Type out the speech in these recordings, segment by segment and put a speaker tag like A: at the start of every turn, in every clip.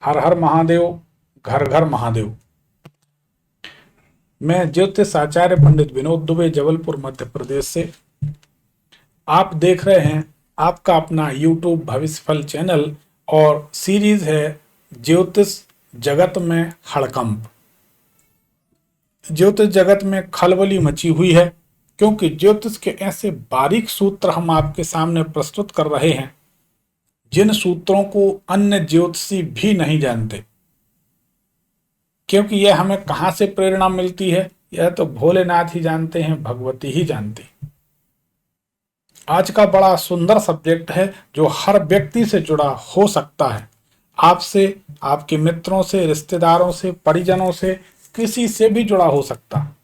A: हर हर महादेव, घर घर महादेव। मैं ज्योतिष आचार्य पंडित विनोद दुबे, जबलपुर मध्य प्रदेश से। आप देख रहे हैं आपका अपना यूट्यूब भविष्य फल चैनल और सीरीज है ज्योतिष जगत में हड़कंप। ज्योतिष जगत में खलबली मची हुई है क्योंकि ज्योतिष के ऐसे बारीक सूत्र हम आपके सामने प्रस्तुत कर रहे हैं जिन सूत्रों को अन्य ज्योतिषी भी नहीं जानते, क्योंकि यह हमें कहां से प्रेरणा मिलती है यह तो भोलेनाथ ही जानते हैं, भगवती ही जानती। आज का बड़ा सुंदर सब्जेक्ट है जो हर व्यक्ति से जुड़ा हो सकता है, आपसे, आपके मित्रों से, रिश्तेदारों से, परिजनों से, किसी से भी जुड़ा हो सकता है।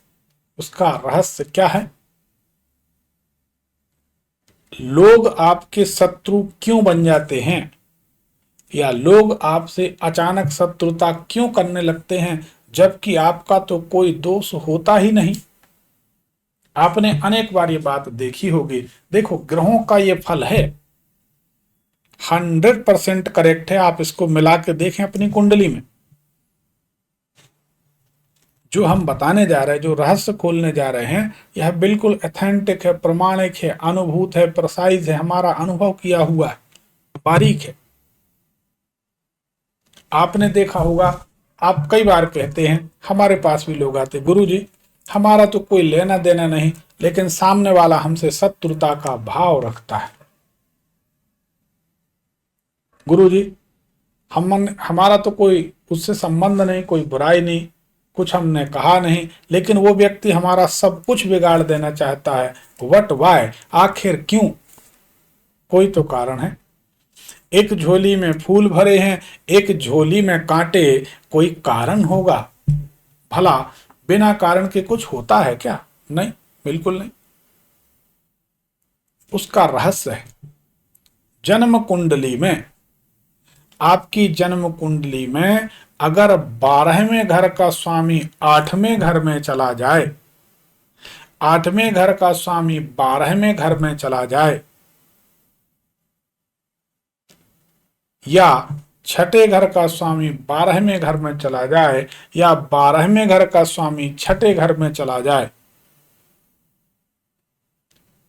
A: उसका रहस्य क्या है? लोग आपके शत्रु क्यों बन जाते हैं, या लोग आपसे अचानक शत्रुता क्यों करने लगते हैं जबकि आपका तो कोई दोष होता ही नहीं। आपने अनेक बार ये बात देखी होगी। देखो, ग्रहों का ये फल है, 100% करेक्ट है। आप इसको मिला के देखें अपनी कुंडली में। जो हम बताने जा रहे हैं, जो रहस्य खोलने जा रहे हैं, यह बिल्कुल ऑथेंटिक है, प्रमाणिक है, अनुभूत है, प्रसाइज है, हमारा अनुभव किया हुआ है, बारीक है। आपने देखा होगा, आप कई बार कहते हैं, हमारे पास भी लोग आते, गुरुजी हमारा तो कोई लेना देना नहीं, लेकिन सामने वाला हमसे शत्रुता का भाव रखता है। गुरुजी हमारा तो कोई उससे संबंध नहीं, कोई बुराई नहीं, कुछ हमने कहा नहीं, लेकिन वो व्यक्ति हमारा सब कुछ बिगाड़ देना चाहता है। व्हाट, वाई, आखिर क्यों? कोई तो कारण है। एक झोली में फूल भरे हैं, एक झोली में कांटे, कोई कारण होगा। भला बिना कारण के कुछ होता है क्या? नहीं, बिल्कुल नहीं। उसका रहस्य है जन्म कुंडली में। आपकी जन्म कुंडली में अगर 12वें घर का स्वामी 8वें घर में चला जाए, 8वें घर का स्वामी 12वें घर में चला जाए, या 6ठे घर का स्वामी 12वें घर में चला जाए, या 12वें घर का स्वामी 6ठे घर में चला जाए,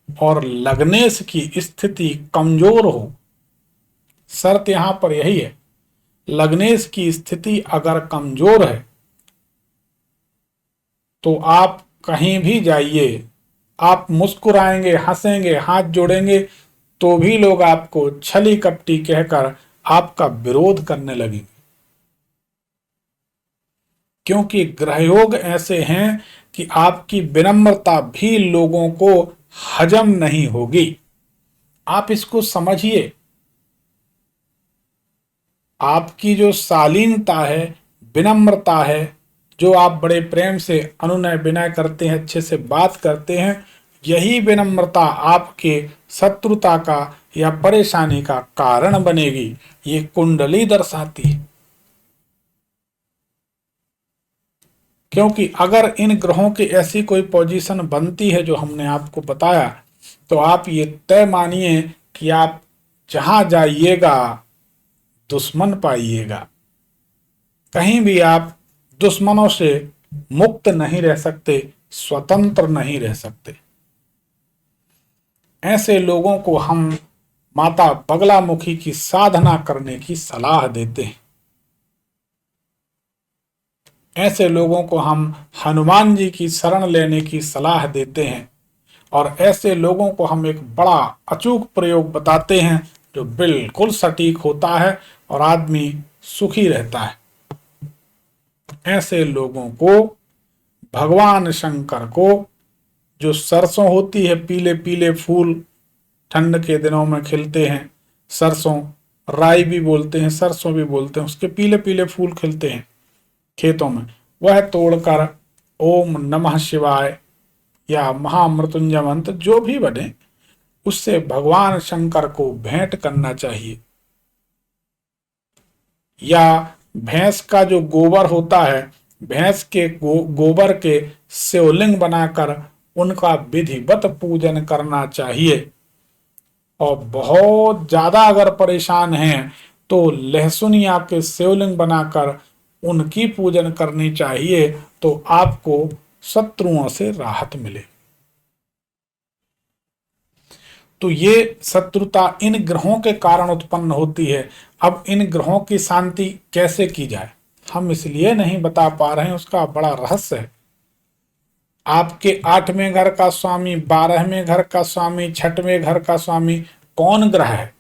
A: और लग्नेश की स्थिति कमजोर हो, शर्त यहां पर यही है, लग्नेश की स्थिति अगर कमजोर है तो आप कहीं भी जाइए, आप मुस्कुराएंगे, हंसेंगे, हाथ जोड़ेंगे तो भी लोग आपको छली कपटी कहकर आपका विरोध करने लगेंगे। क्योंकि ग्रहयोग ऐसे हैं कि आपकी विनम्रता भी लोगों को हजम नहीं होगी। आप इसको समझिए। आपकी जो शालीनता है, विनम्रता है, जो आप बड़े प्रेम से अनुनय विनय करते हैं, अच्छे से बात करते हैं, यही विनम्रता आपके शत्रुता का या परेशानी का कारण बनेगी। ये कुंडली दर्शाती है। क्योंकि अगर इन ग्रहों की ऐसी कोई पोजीशन बनती है जो हमने आपको बताया, तो आप ये तय मानिए कि आप जहां जाइएगा दुश्मन पाइएगा। कहीं भी आप दुश्मनों से मुक्त नहीं रह सकते, स्वतंत्र नहीं रह सकते। ऐसे लोगों को हम माता बगलामुखी की साधना करने की सलाह देते हैं। ऐसे लोगों को हम हनुमान जी की शरण लेने की सलाह देते हैं, और ऐसे लोगों को हम एक बड़ा अचूक प्रयोग बताते हैं जो बिल्कुल सटीक होता है और आदमी सुखी रहता है। ऐसे लोगों को भगवान शंकर को, जो सरसों होती है, पीले पीले फूल ठंड के दिनों में खिलते हैं, सरसों, राई भी बोलते हैं, सरसों भी बोलते हैं, उसके पीले पीले फूल खिलते हैं खेतों में, वह तोड़कर ओम नमः शिवाय या महामृत्युंजय मंत्र जो भी बने, उससे भगवान शंकर को भेंट करना चाहिए। या भैंस का जो गोबर होता है, भैंस के गोबर के शिवलिंग बनाकर उनका विधिवत पूजन करना चाहिए। और बहुत ज्यादा अगर परेशान हैं तो लहसुन या के शिवलिंग बनाकर उनकी पूजन करनी चाहिए, तो आपको शत्रुओं से राहत मिले। तो ये शत्रुता इन ग्रहों के कारण उत्पन्न होती है। अब इन ग्रहों की शांति कैसे की जाए, हम इसलिए नहीं बता पा रहे हैं, उसका बड़ा रहस्य है। आपके 8वें घर का स्वामी, 12वें घर का स्वामी, 6वें घर का स्वामी कौन ग्रह है,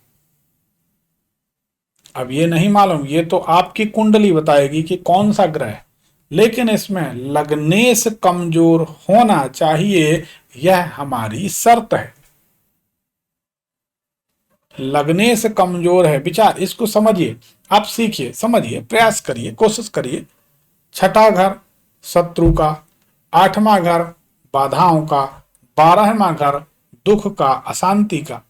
A: अब ये नहीं मालूम। ये तो आपकी कुंडली बताएगी कि कौन सा ग्रह है, लेकिन इसमें लग्नेश कमजोर होना चाहिए, यह हमारी शर्त है। लग्नेश कमजोर है, विचार इसको समझिए, आप सीखिए, समझिए, प्रयास करिए, कोशिश करिए। 6ठा घर शत्रु का, 8वां घर बाधाओं का, 12वां घर दुख का, अशांति का।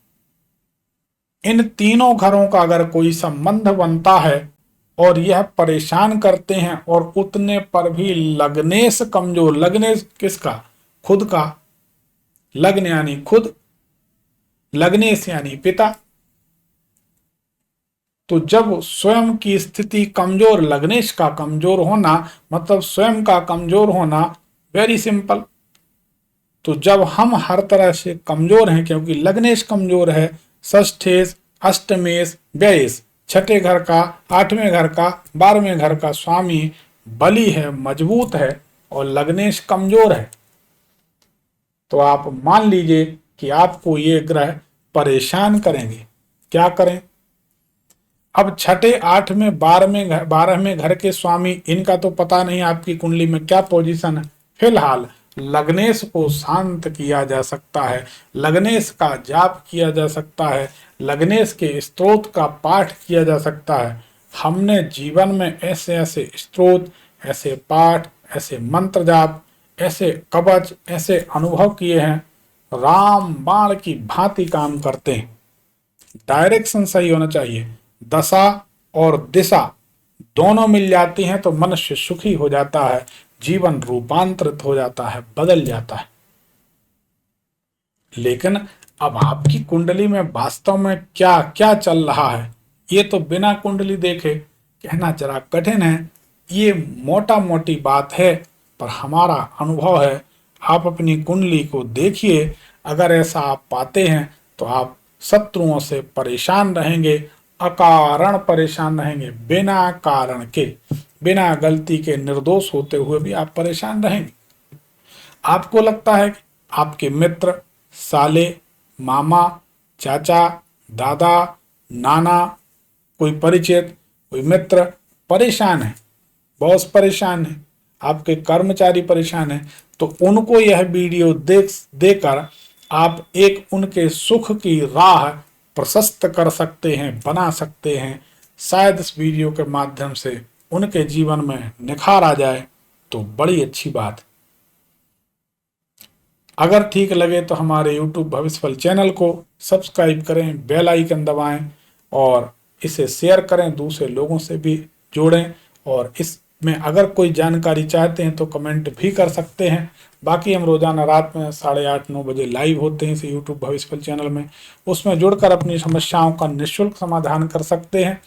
A: इन तीनों घरों का अगर कोई संबंध बनता है और यह परेशान करते हैं, और उतने पर भी लग्नेश कमजोर, लग्नेश किसका, खुद का, लग्न यानी खुद, लग्नेश यानी पिता। तो जब स्वयं की स्थिति कमजोर, लग्नेश का कमजोर होना मतलब स्वयं का कमजोर होना, वेरी सिंपल। तो जब हम हर तरह से कमजोर हैं, क्योंकि लग्नेश कमजोर है, षष्ठेश, अष्टमेश, व्ययेश, 6ठे घर का, 8वें घर का, 12वें घर का स्वामी बली है, मजबूत है, और लग्नेश कमजोर है, तो आप मान लीजिए कि आपको ये ग्रह परेशान करेंगे। क्या करें? अब 6ठे, 8वें, 12वें घर के स्वामी, इनका तो पता नहीं आपकी कुंडली में क्या पोजीशन है। फिलहाल लग्नेश को शांत किया जा सकता है, लग्नेश का जाप किया जा सकता है, लग्नेश के स्तोत्र का पाठ किया जा सकता है। हमने जीवन में ऐसे ऐसे स्तोत्र, ऐसे पाठ, ऐसे मंत्र जाप, ऐसे कवच, ऐसे अनुभव किए हैं, राम बाण की भांति काम करते हैं। डायरेक्शन सही होना चाहिए, दशा और दिशा दोनों मिल जाती हैं तो मनुष्य सुखी हो जाता है, जीवन रूपांतरित हो जाता है, बदल जाता है। लेकिन अब आपकी कुंडली में वास्तव में क्या क्या चल रहा है, ये तो बिना कुंडली देखे कहना जरा कठिन है। ये मोटा मोटी बात है, पर हमारा अनुभव है। आप अपनी कुंडली को देखिए, अगर ऐसा आप पाते हैं तो आप शत्रुओं से परेशान रहेंगे, अकारण परेशान रहेंगे, बिना कारण के, बिना गलती के, निर्दोष होते हुए भी आप परेशान रहेंगे। आपको लगता है कि आपके मित्र, साले, मामा, चाचा, दादा, नाना, कोई परिचित, कोई मित्र परेशान है, बॉस परेशान है, आपके कर्मचारी परेशान है, तो उनको यह वीडियो देकर आप एक उनके सुख की राह प्रशस्त कर सकते हैं, बना सकते हैं। शायद इस वीडियो के माध्यम से उनके जीवन में निखार आ जाए तो बड़ी अच्छी बात। अगर ठीक लगे तो हमारे YouTube भविष्यफल चैनल को सब्सक्राइब करें, बेल आइकन दबाएं और इसे शेयर करें, दूसरे लोगों से भी जोड़ें। और इसमें अगर कोई जानकारी चाहते हैं तो कमेंट भी कर सकते हैं। बाकी हम रोजाना रात में 8:30-9 बजे लाइव होते हैं इस YouTube भविष्यफल चैनल में, उसमें जुड़कर अपनी समस्याओं का निःशुल्क समाधान कर सकते हैं।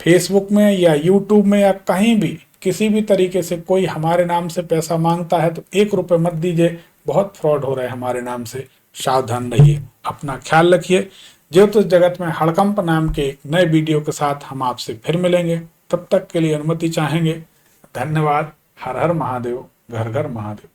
A: फेसबुक में या YouTube में या कहीं भी किसी भी तरीके से कोई हमारे नाम से पैसा मांगता है तो 1 रुपये मत दीजिए, बहुत फ्रॉड हो रहा है हमारे नाम से, सावधान रहिए, अपना ख्याल रखिए। ज्योतिष जगत में हड़कंप नाम के एक नए वीडियो के साथ हम आपसे फिर मिलेंगे, तब तक के लिए अनुमति चाहेंगे। धन्यवाद। हर हर महादेव, घर घर महादेव।